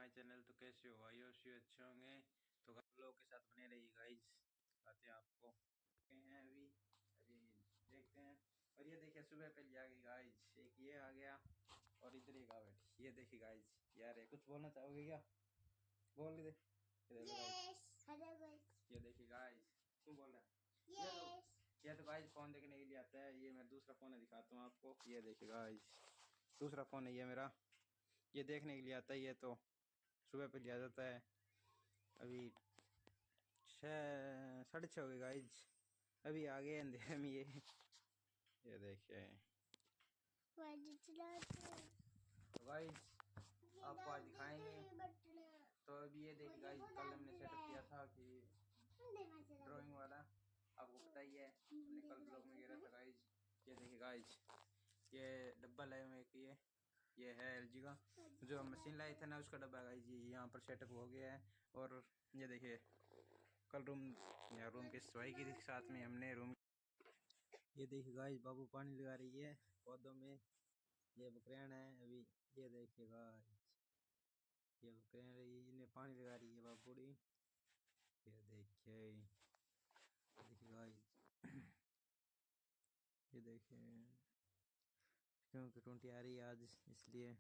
My channel. तो कैसे हो भाई, अच्छे होंगे। तो लोगों के साथ बने रहिए गाइस, आते हैं आपको हैं अभी अभी देखते हैं। और ये देखिए सुबह पहले आ गई गाइस, एक ये आ गया और इधर एक आ बैठी। ये देखिए गाइस, यार कुछ बोलना चाहोगे क्या? बोल दे। ये देखिए गाइस, क्यों बोल रहा है? ये तो गाइस फोन देखने के लिए आता है। ये मैं दूसरा फोन है, दिखाता हूँ आपको। ये देखिए गाइस, दूसरा फोन है ये मेरा। ये देखने के लिए आता है। ये तो सुबह पे लिया जाता है। अभी 6:30 हो गए गाइस, अभी आ गए अंधेरे में। ये देखिए तो गाइस आपको आज दिखाएंगे। तो अभी ये देखिए गाइस, कल हमने सेटअप किया था कि ड्राइंग वाला, आपको पता ही है, हमने कल ब्लॉग में गिरा था गाइस। ये देखिए गाइस, ये डब्बा लाए हुए कि ये है LG का, जो हम मशीन लाए थे ना, उसका डब्बा गाइस। ये यहाँ पर सेटअप हो गया है। और ये देखिए कल रूम की सफाई की साथ में हमने रूम। ये देखिए गाइस, बाबू पानी लगा रही है पौधों में। ये बकरियां है अभी। ये देखिए गाइस, ये बकरियां इन्हें पानी लगा रही है बाबूड़ी। ये देखिए गाइस, ये देखिए क्योंकि 20 आ रही है आज, इसलिए।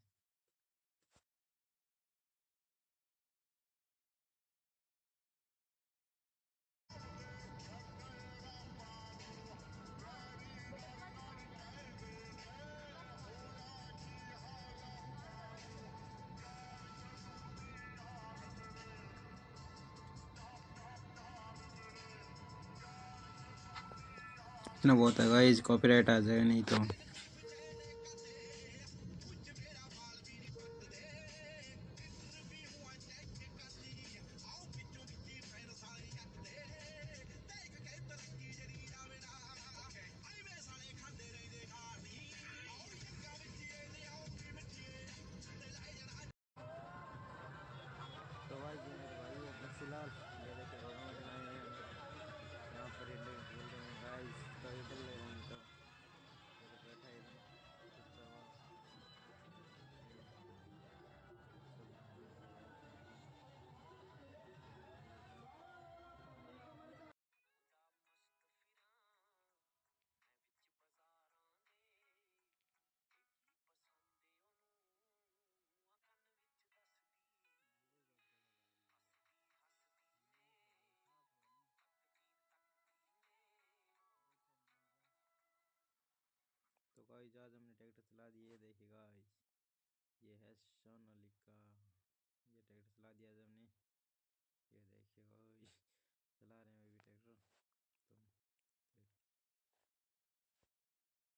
इतना बहुत है गाइस, कॉपीराइट आ जाएगा नहीं तो। तो भाई ये मेरे भाई है बंसीलाल। ये देखिए भगवान बनाए हैं यहाँ पर। ये लोग बोल रहे हैं गाइस, तो इधर ले रहे हैं। तो ये तो बैठा है इधर चुपचाप। ये सब ये बैठे हैं। तो गाइस आज हमने ट्रैक्टर चला दिए। देखिए गाइस, ये है सोनालिका।